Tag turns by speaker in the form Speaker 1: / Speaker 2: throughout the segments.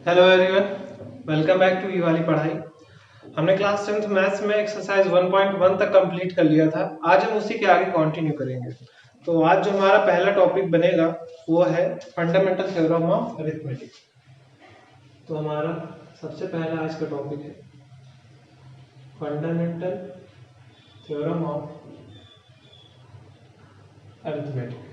Speaker 1: Hello everyone, welcome back to ये वाली पढ़ाई। हमने क्लास 10th मैथ्स में एक्सरसाइज 1.1 तक कंप्लीट कर लिया था। आज हम उसी के आगे कंटिन्यू करेंगे। तो आज जो हमारा पहला टॉपिक बनेगा वो है फंडामेंटल थ्योरम ऑफ अरिथमेटिक। तो हमारा सबसे पहला आज का टॉपिक है फंडामेंटल थ्योरम ऑफ अरिथमेटिक।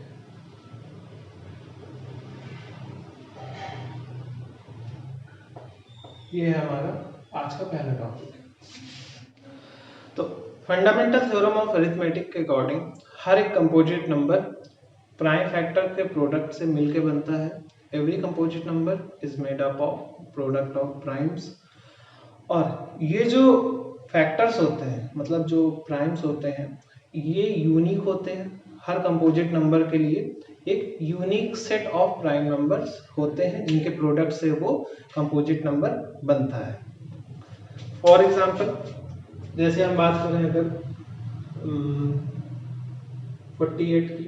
Speaker 1: ये है हमारा आज का पहला टॉपिक। तो फंडामेंटल थ्योरम ऑफ अरिथमेटिक के अकॉर्डिंग हर एक कंपोजिट नंबर प्राइम फैक्टर के प्रोडक्ट से मिलके बनता है। Every composite number is made up of product of primes. और ये जो फैक्टर्स होते हैं, मतलब जो प्राइम्स होते हैं, ये यूनिक होते हैं। हर कंपोजिट नंबर के लिए एक unique set of prime numbers होते हैं जिनके प्रोडक्ट से वो कंपोजिट नंबर बनता है। फॉर एग्जांपल, जैसे हम बात करें अगर 48 की,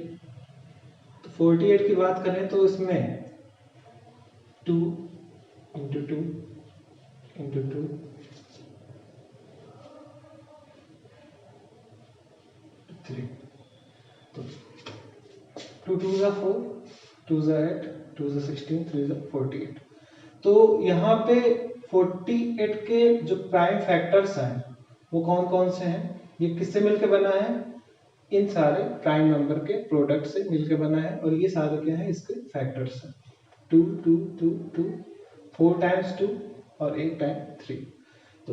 Speaker 1: तो 48 की बात करें तो इसमें 2 इंटू 2 इंटू 2 3, तो 2 2 जा 4, 2 जा 8, 2 जा 16, 3 जा 48। तो यहाँ पे 48 के जो प्राइम फैक्टर्स हैं वो कौन कौन से हैं? ये किससे मिलके बना है? इन सारे प्राइम नंबर के प्रोडक्ट से मिलके बना है। और ये सारे क्या है? इसके फैक्टर्स हैं। 2 2 2 2, 4 टाइम्स 2 और 8 टाइम 3। तो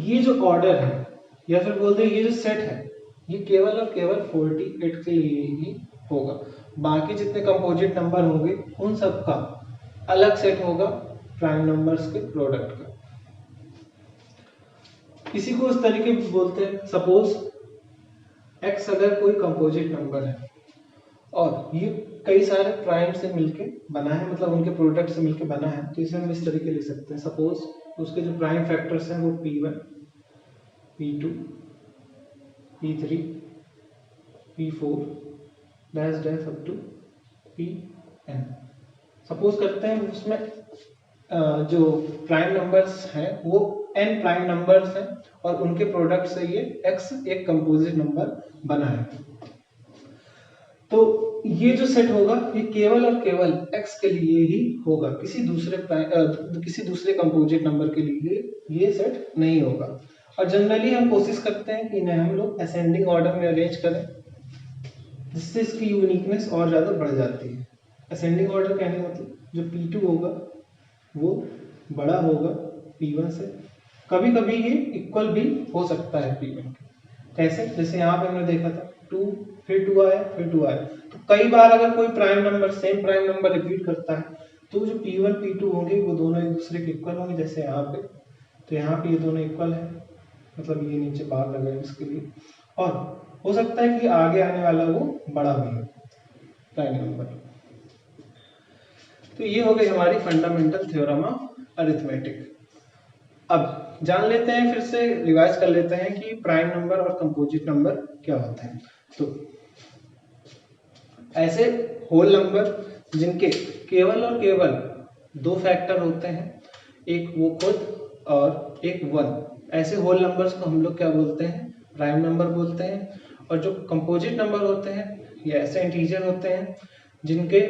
Speaker 1: ये जो ऑर्डर है, या फिर बोलते हैं ये जो सेट है, ये केवल और केवल 48 के लिए ही होगा। बाकी जितने कंपोजिट नंबर होंगे उन सब का अलग सेट होगा प्राइम नंबर्स के प्रोडक्ट का। इसी को इस तरीके से बोलते हैं, सपोज x अगर कोई कंपोजिट नंबर है और ये कई सारे प्राइम से मिलके बना है, मतलब उनके प्रोडक्ट से मिलके बना है, तो इसे हम इस तरीके लिख सकते हैं। सपोज उसके जो प्राइम फैक्टर्स हैं वो P1, P2, P3, P4 dash dash up to Pn। Suppose करते हैं उसमें जो प्राइम नंबर्स हैं वो n प्राइम नंबर्स हैं और उनके प्रोडक्ट से ये x एक कंपोजिट नंबर बना है। तो ये जो सेट होगा ये केवल और केवल x के लिए ही होगा, किसी दूसरे कंपोजिट नंबर के लिए ये सेट नहीं होगा। और जनरली हम कोशिश करते हैं कि इन्हें हम लोग असेंडिंग ऑर्डर में अरेंज करें, जिससे इसकी यूनिकनेस और ज़्यादा बढ़ जाती है। असेंडिंग ऑर्डर कहने का मतलब जो P2 होगा वो बड़ा होगा P1 से। कभी कभी ये इक्वल भी हो सकता है P1 के। कैसे? जैसे यहाँ पे हमने देखा था 2, फिर 2 आया, फिर 2 आया। तो कई बार अगर कोई prime number same prime number repeat करता है तो जो P1 P2 होंगे वो दोनों एक दूसरे के इक्वल होंगे। जैसे यहाँ पे, तो यहाँ पे ये दोनों इक्वल है, मतलब ये नीचे बार लगा है इसके लिए। और हो सकता है कि आगे आने वाला वो बड़ा भी हो प्राइम नंबर। तो ये हो गई हमारी फंडामेंटल थ्योरम ऑफ अरिथमेटिक। अब जान लेते हैं, फिर से रिवाइज कर लेते हैं कि प्राइम नंबर और कंपोजिट नंबर क्या होते हैं। तो ऐसे होल नंबर जिनके केवल और केवल दो फैक्टर होते हैं, एक वो खुद और एक 1, ऐसे होल नंबर्स को हम लोग क्या बोलते हैं? प्राइम नंबर बोलते हैं। और जो कंपोजिट नंबर होते हैं ये ऐसे इंटीजर होते हैं जिनके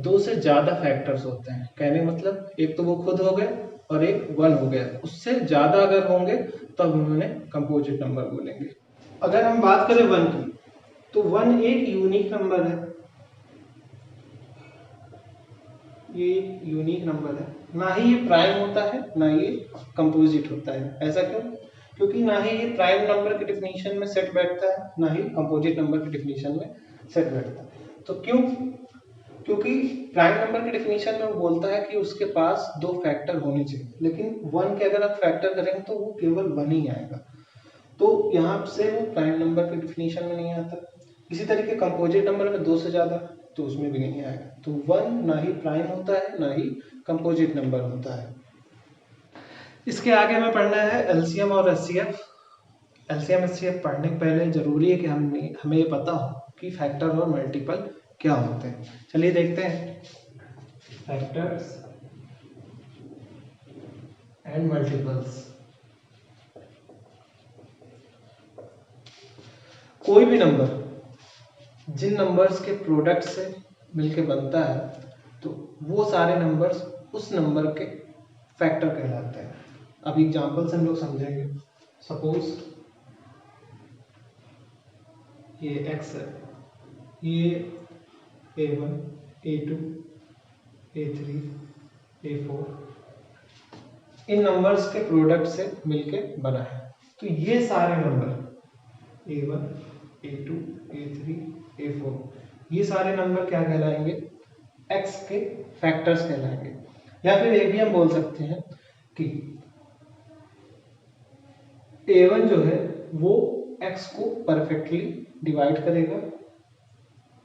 Speaker 1: 2 से ज़्यादा फैक्टर्स होते हैं। कहने मतलब एक तो वो खुद हो गए और एक 1 हो गया, उससे ज़्यादा अगर होंगे तब हम उन्हें कंपोजिट नंबर बोलेंगे। अगर हम बात करें 1 की, तो 1 एक यूनिक नंबर है। ये यूनिक नंबर है, ना ही ये प्राइम होता है ना ये कंपोजिट होता है। ऐसा क्यों? क्योंकि ना ही ये प्राइम नंबर की डेफिनेशन में सेट बैठता है, ना ही कंपोजिट नंबर की डेफिनेशन में सेट बैठता है। तो क्यों? क्योंकि प्राइम नंबर की डेफिनेशन में वो बोलता है कि उसके पास 2 फैक्टर होने चाहिए, लेकिन 1 के अगर आप फैक्टर करेंगे तो वो केवल 1 ही आएगा। तो यहाँ से वो प्राइम नंबर की डेफिनेशन में नहीं आता। इसी तरीके कंपोजिट नंबर में 2 से ज़्यादा तो उसमें भी नहीं आएगा। तो 1 ना ही प्राइम होता है ना ही कंपोजिट नंबर होता है। इसके आगे हमें पढ़ना है एलसीएम और एचसीएफ। एलसीएम एचसीएफ पढ़ने के पहले जरूरी है कि हमें ये पता हो कि फैक्टर और मल्टीपल क्या होते हैं। चलिए देखते हैं। Factors and multiples. कोई भी नंबर जिन नंबर्स के प्रोडक्ट से मिलके बनता है तो वो सारे नंबर्स उस नंबर के फैक्टर कहलाते हैं। अब एग्जांपल से हम लोग समझेंगे। सपोज ये x है, ये a1, a2, a3, a4 इन नंबर्स के प्रोडक्ट से मिलके बना है। तो ये सारे number a1, a2, a3, a4 ये सारे नंबर क्या कहलाएंगे? x के फैक्टर्स कहलाएंगे। या फिर ये भी हम बोल सकते हैं कि a1 जो है वो x को परफेक्टली डिवाइड करेगा,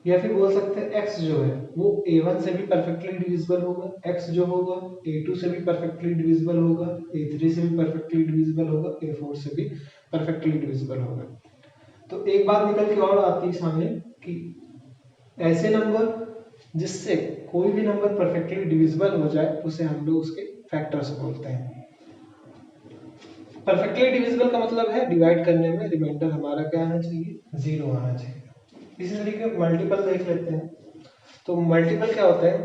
Speaker 1: या फिर बोल सकते हैं x जो है वो a1 से भी परफेक्टली डिविजिबल होगा, x जो होगा a2 से भी परफेक्टली डिविजिबल होगा, a3 से भी परफेक्टली डिविजिबल होगा, a4 से भी परफेक्टली डिविजिबल होगा। तो एक बात निकल के और आती है सामने कि ऐसे नंबर जिससे कोई भी नंबर परफेक्टली डिविजिबल हो जाए उसे हम लोग उसके फैक्टर्स बोलते हैं। परफेक्टली डिविजिबल का मतलब है डिवाइड करने में रिमाइंडर हमारा क्या आना चाहिए? 0 आना चाहिए। इसी तरीके मल्टीपल देख लेते हैं। तो मल्टीपल क्या होता है?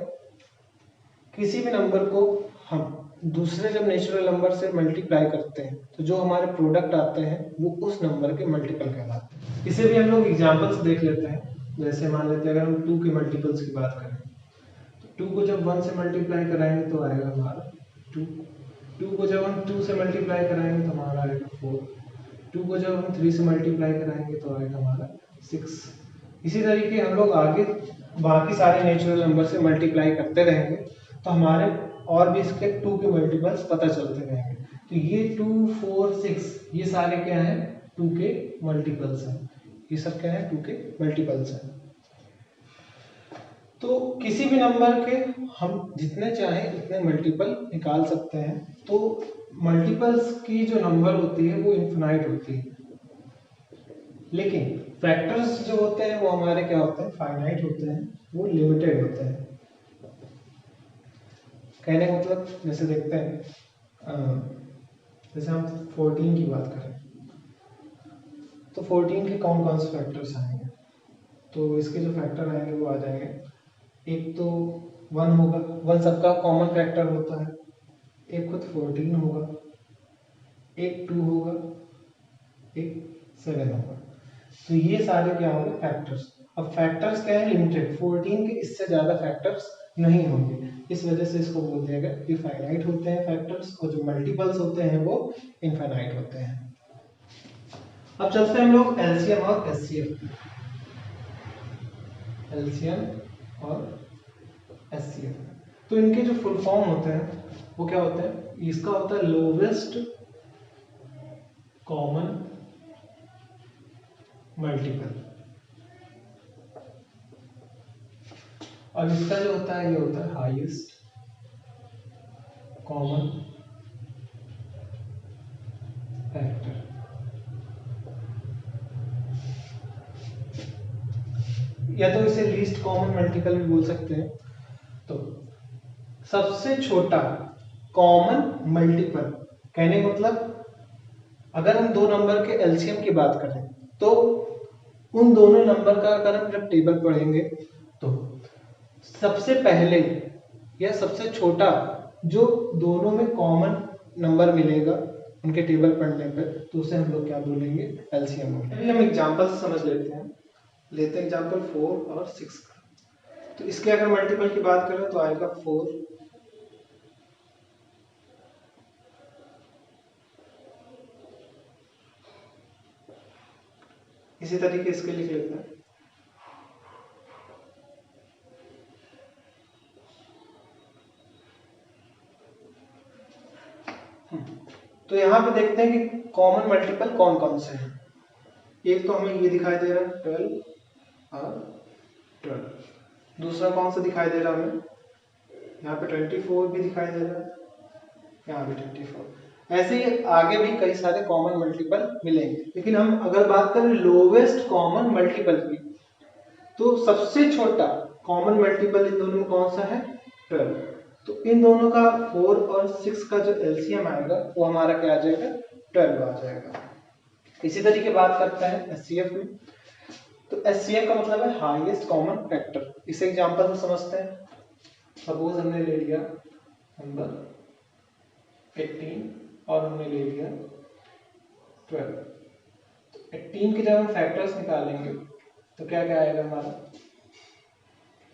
Speaker 1: किसी भी नंबर को हम दूसरे जब नेचुरल नंबर से मल्टीप्लाई करते हैं तो जो हमारे प्रोडक्ट आते हैं वो उस नंबर के मल्टीपल कहलाते हैं। इसे भी हम लोग एग्जांपल्स देख लेते हैं। जैसे मान लेते हैं अगर हम 2 के मल्टीपल्स की बात करें तो 2 को जब 1 से मल्टीप्लाई कराएंगे तो आएगा हमारा 2। 2 को जब हम 2 से मल्टीप्लाई कराएंगे तो हमारा आएगा 4। 2 को जब हम 3 से मल्टीप्लाई कराएंगे तो आएगा हमारा 6। इसी तरीके हम लोग आगे बाकी सारे नेचुरल नंबर से मल्टीप्लाई करते रहेंगे तो हमारे और भी इसके 2 के मल्टीपल्स पता चलते रहेंगे। तो ये 2, 4, 6 ये सारे क्या हैं? 2 के मल्टीपल्स हैं। ये सब क्या है? 2 के मल्टीपल्स हैं। तो किसी भी नंबर के हम जितने चाहें उतने मल्टीपल निकाल सकते हैं। तो मल्टीपल्स की जो नंबर होती है वो इनफिनाइट होती है, लेकिन फैक्टर्स जो होते हैं वो हमारे क्या होते हैं? फाइनाइट होते हैं, वो लिमिटेड होते हैं। कहने का मतलब जैसे देखते हैं जैसे हम 14 की बात करें तो 14 के कौन कौन से फैक्टर्स आएंगे? तो इसके जो फैक्टर आएंगे वो आ जाएंगे, एक तो 1 होगा, 1 सबका कॉमन फैक्टर होता है, एक खुद 14 होगा, एक 2 होगा, एक 7 होगा। तो ये सारे क्या होंगे? फैक्टर्स। अब फैक्टर्स क्या है? लिमिटेड। 14 के इससे ज्यादा फैक्टर्स नहीं होंगे, इस वजह से इसको बोल दिया गया। ये फाइनाइट होते हैं फैक्टर्स, और जो मल्टीपल्स होते हैं वो इनफाइनाइट होते हैं। अब चलते हैं हम लोग एलसीएम और एचसीएफ। एलसीएम और एचसीएफ, तो इनके जो फुल फॉर्म होते हैं वो क्या होते हैं? इसका होता है लोवेस्ट कॉमन मल्टीपल, और इसका जो होता है ये होता है हाईएस्ट कॉमन फैक्टर। या तो इसे लीस्ट कॉमन मल्टीपल भी बोल सकते हैं। तो सबसे छोटा कॉमन मल्टीपल कहने का मतलब अगर हम दो नंबर के एलसीएम की बात करें तो उन दोनों नंबर का अगर हम जब टेबल पढ़ेंगे तो सबसे पहले या सबसे छोटा जो दोनों में कॉमन नंबर मिलेगा उनके टेबल पढ़ने पर, तो उसे हम लोग क्या बोलेंगे? एलसीएम बोलेंगे। अभी हम एग्जांपल से समझ लेते हैं। लेते हैं एग्जांपल 4 और 6 का। तो इसके अगर मल्टीपल की बात करें तो आएगा 4, इसी तरीके इसके लिख लेते हैं। तो यहां पे देखते हैं कि कॉमन मल्टीपल कौन कौन से हैं। एक तो हमें ये दिखाई दे रहा है 12 और 12। दूसरा कौन सा दिखाई दे रहा है हमें? यहाँ पे 24 भी दिखाई दे रहा है, यहाँ पे 24। ऐसे ही आगे भी कई सारे कॉमन मल्टीपल मिलेंगे, लेकिन हम अगर बात करें लोवेस्ट कॉमन मल्टीपल की तो सबसे छोटा कॉमन मल्टीपल इन दोनों में कौन सा है? 12। तो इन दोनों का 4 और 6 का जो एलसीएम आएगा वो हमारा क्या आ जाएगा, 12 आ जाएगा। इसी तरीके बात करते हैं एचसीएफ में। तो एचसीएफ का मतलब है हाईएस्ट कॉमन फैक्टर। इसे एग्जांपल से समझते हैं। सपोज हमने ले लिया नंबर 18 और हमने ले लिया 12। तो 18 के जब हम फैक्टर्स निकालेंगे तो क्या क्या आएगा हमारा,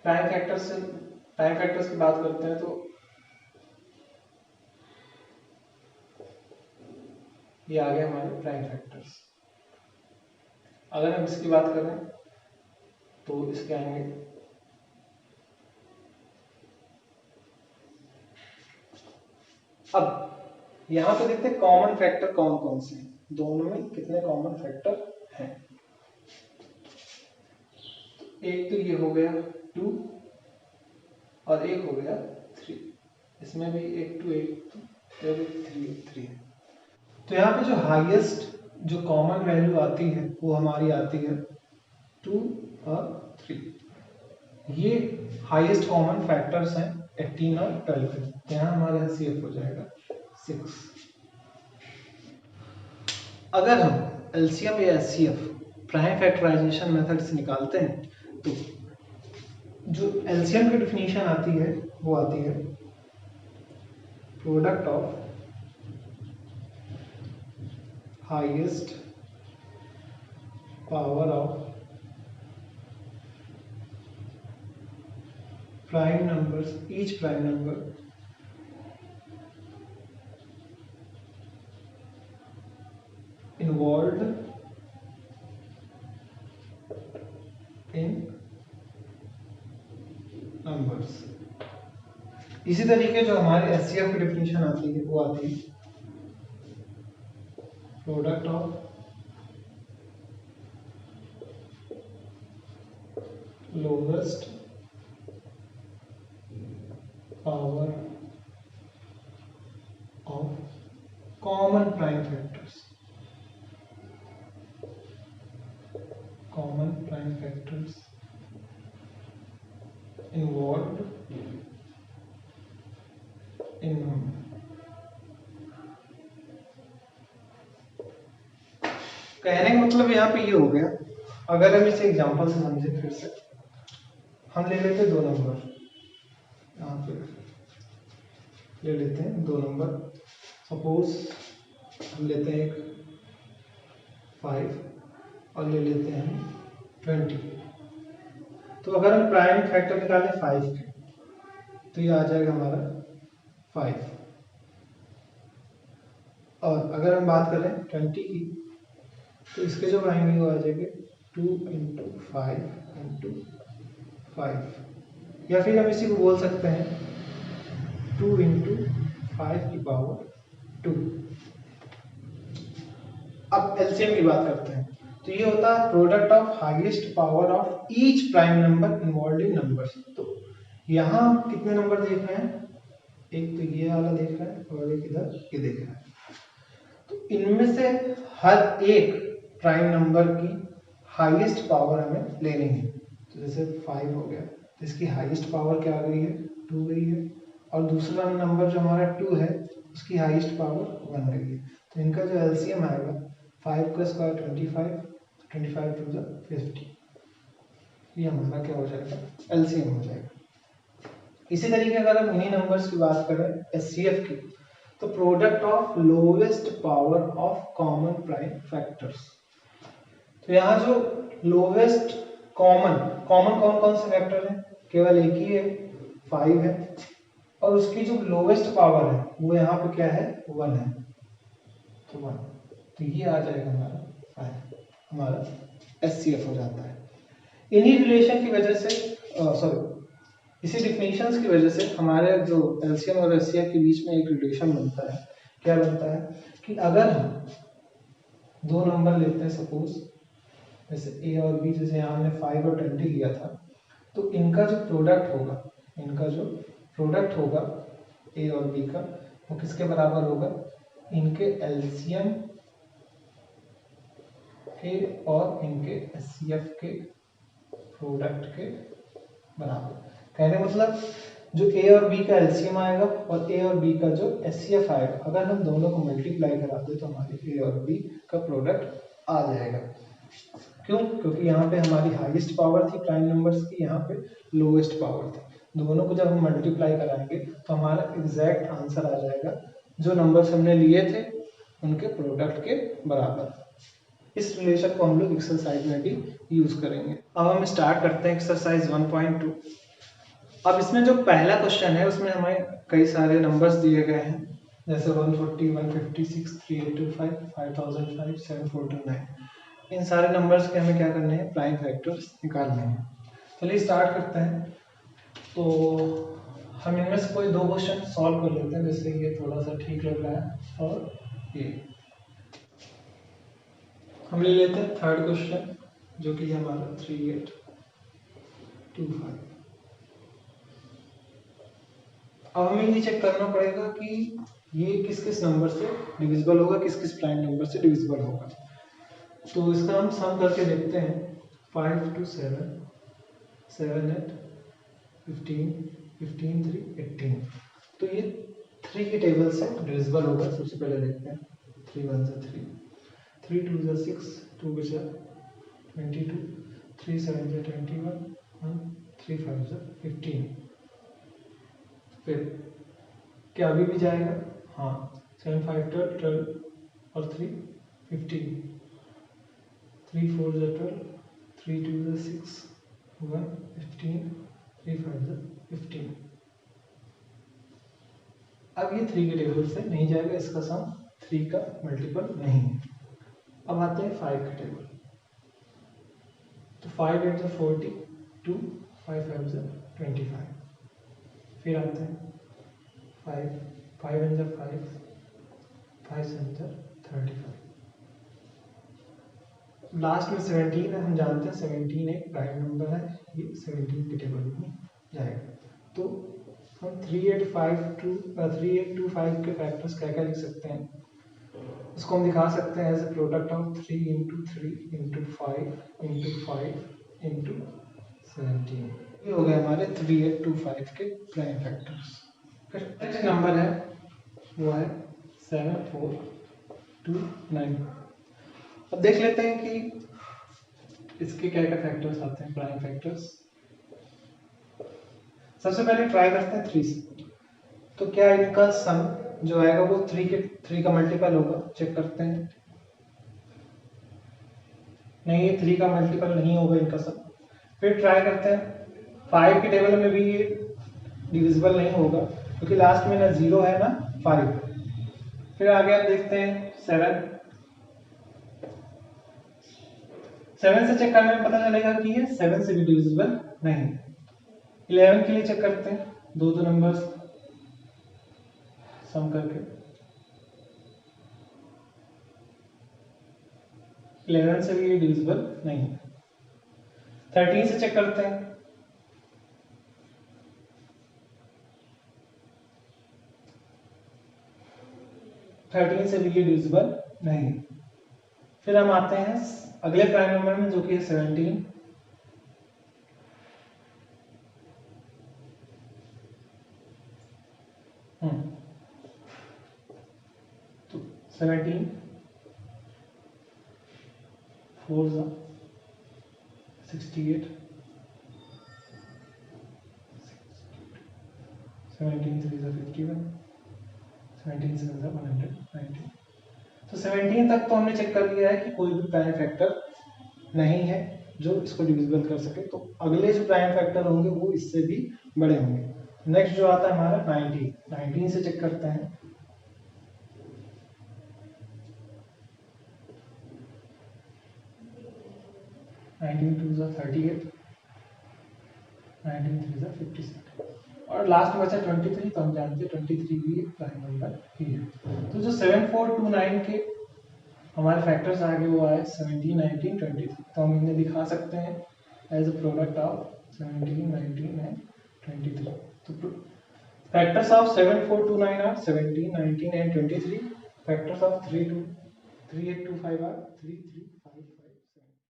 Speaker 1: प्राइम फैक्टर्स की बात करते हैं तो ये आ गए हमारे प्राइम फैक्टर्स। अगर हम इसकी बात करें तो इसके आएंगे अब यहां पे देखते हैं कॉमन फैक्टर कौन कौन से हैं, दोनों में कितने कॉमन फैक्टर हैं। एक तो ये हो गया 2 और एक हो गया 3, इसमें भी एक 2 एक 2 एक 3 है। तो यहाँ पे जो हाईएस्ट जो कॉमन वैल्यू आती है वो हमारी आती है 2 और 3। ये हाईएस्ट कॉमन फैक्टर्स हैं 18 और 12 के। तो यहाँ हमारा एचसीएफ हो जाएगा 6। अगर हम एलसीएम या एचसीएफ प्राइम फैक्टराइजेशन मेथड से निकालते हैं तो जो एलसीएम की डेफिनेशन आती है वो आती है product of highest power of prime numbers, each prime number involved in numbers। इसी तरीके जो हमारे एचसीएफ की डेफिनेशन आती है वो आती है product of lowest power of common prime factors, common prime factors involved in number। कहने का मतलब यहाँ पे ये हो गया। अगर हम इसे एग्जांपल से समझे फिर से, हम ले लेते हैं 2 नंबर, यहाँ पे ले लेते हैं 2 नंबर। सपोज हम लेते हैं एक 5 और ले लेते हैं 20। तो अगर हम प्राइम फैक्टर निकालें 5 के तो ये आ जाएगा हमारा 5। और अगर हम बात करें 20 की तो इसके जो आएंगे वो आ जाएंगे 2 × 5 × 5, या फिर हम इसी को बोल सकते हैं 2 × 5 की पावर 2। अब एलसीएम की बात करते हैं तो ये होता है product of highest power of each prime number involve in numbers. तो यहाँ कितने नंबर देख रहे हैं, एक तो ये वाला देख रहे हैं और एक इधर ये देख रहे हैं। तो इनमें से हर एक प्राइम नंबर की हाईएस्ट पावर हमें लेनी है। तो जैसे 5 हो गया तो इसकी हाईएस्ट पावर क्या आ गई है, 2 गई है। और दूसरा नंबर जो हमारा 2 है उसकी हाईएस्ट पावर 1 गई है। तो इनका जो एलसीएम आएगा 5 का स्क्वायर 25, 25 टू द 50, ये हमारा क्या हो जाएगा, एलसीएम हो जाएगा। इसी तरीके अगर हम इन्हीं नंबर्स की बात करें एचसीएफ की, तो product of lowest power of common prime factors. तो यहाँ जो लोवेस्ट कॉमन कौन कौन से फैक्टर हैं, केवल एक ही है 5 है, और उसकी जो लोवेस्ट पावर है वो यहाँ पे क्या है 1 है, तो 1। तो ये आ जाएगा हमारा 5, हमारा एचसीएफ हो जाता है। इन्हीं रिलेशन की वजह से इसी डिफिनेशंस की वजह से हमारे जो एलसीएम और एचसीएफ के बीच में एक रिलेशन बनता है। क्या बनता है कि अगर हम 2 नंबर लेते हैं, सपोज जैसे ए और बी, जैसे यहाँ हमने 5 और 20 लिया था, तो इनका जो प्रोडक्ट होगा ए और बी का, वो किसके बराबर होगा, इनके एलसीएम के और इनके एचसीएफ के प्रोडक्ट के बराबर। कहने मतलब जो ए और बी का एलसीएम आएगा और ए और बी का जो एचसीएफ आएगा, अगर हम दोनों को मल्टीप्लाई करा दे तो हमारे ए और बी का प्रोडक्ट आ जाएगा। क्यों? क्योंकि यहाँ पे हमारी हाईएस्ट पावर थी प्राइम नंबर्स की, यहाँ पे लोएस्ट पावर थी। दोनों को जब हम मल्टीप्लाई कराएंगे तो हमारा एग्जैक्ट आंसर आ जाएगा जो नंबर्स हमने लिए थे उनके प्रोडक्ट के बराबर। इस रिलेशन को हम लोग एक्सरसाइज में भी यूज करेंगे। अब हम स्टार्ट करते हैं एक्सरसाइज 1.2। अब इसमें जो पहला क्वेश्चन है उसमें हमें कई सारे नंबर्स दिए गए हैं, जैसे 140, 156, 3825, 5005, 7429। इन सारे नंबर्स के हमें क्या करने हैं, प्राइम फैक्टर्स निकालने हैं। चलिए स्टार्ट करते हैं। तो हम इनमें से कोई दो क्वेश्चन सॉल्व कर लेते हैं, जैसे ये थोड़ा सा ठीक लग रहा है। और ये हम ले लेते हैं थर्ड क्वेश्चन, जो कि हमारा 3825। अब हमें ये चेक करना पड़ेगा कि ये किस किस नंबर से डिविजिबल होगा, किस किस प्राइम नंबर से डिविजिबल होगा। तो इसका हम सम करके देखते हैं। 5 2 7, 7 8, 15, 15 3, 18। तो ये 3 के टेबल से डिविजिबल होगा। सबसे पहले देखते हैं। 3 1 से 3, 3 2 से 6, 2 बचा 22, 3 7 से 21, 3 5 से 15। फिर क्या अभी भी जाएगा? हाँ, 7 5 12, 12 और 3 15, 3 4 से 12, 3 2 से 6, 1 15, 3 5 से 15। अब ये 3 के टेबल से नहीं जाएगा, इसका सम 3 का मल्टीपल नहीं है। अब आते हैं 5 के टेबल। तो 5 8 से 40, 2 5 5 से 25। फिर आते हैं 5 5 1 से 5, 5 7 से 35। लास्ट में 17 है, हम जानते हैं 17 एक प्राइम नंबर है, ये 17 के टेबल में जाएगा। तो हम 3825 के फैक्टर्स क्या क्या लिख सकते हैं, इसको हम दिखा सकते हैं एज ए प्रोडक्ट ऑफ 3 × 3 × 5 × 5 × 17। ये हो गए हमारे 3825 के प्राइम फैक्टर्स। फिर नेक्स्ट नंबर है वो है 7429। अब देख लेते हैं कि इसके क्या क्या फैक्टर्स आते हैं, प्राइम फैक्टर्स। सबसे पहले ट्राई करते हैं 3 से। तो क्या इनका सम जो आएगा वो 3 का मल्टीपल होगा? चेक करते हैं। नहीं, ये 3 का मल्टीपल नहीं होगा इनका सम। फिर ट्राई करते हैं 5 के टेबल में भी ये डिविजिबल नहीं होगा, क्योंकि लास्ट में ना 0 है ना 5। फिर आगे हम देखते हैं 7 से चेक करने में पता चलेगा कि ये 7 से भी डिविजिबल नहीं। 11 के लिए चेक करते हैं, दो नंबर्स सम करके। 11 से भी ये डिविजिबल नहीं। 13 से चेक करते हैं। 13 से भी ये डिविजिबल नहीं। फिर हम आते हैं अगले प्राइम नंबर में, जो कि है 17। तो 17 4 68, 17 3 51, 17 7 119। तो 17 तक तो हमने चेक कर लिया है कि कोई भी प्राइम फैक्टर नहीं है जो इसको डिविजिबल कर सके। तो अगले जो प्राइम फैक्टर होंगे वो इससे भी बड़े होंगे। नेक्स्ट जो आता है हमारा 19 से चेक करते हैं। 19 2 जा 38, 19 3 जा 57 और लास्ट बचा 23। तो हम जानते हैं 23 भी एक प्राइम नंबर ही है। तो जो 7429 के हमारे फैक्टर्स आगे वो आए 17 19 23। तो हम इन्हें दिखा सकते हैं as a product of 17 19 and 23। तो factors of 7429 are 17 19 and 23। Factors of 3825 are 3 3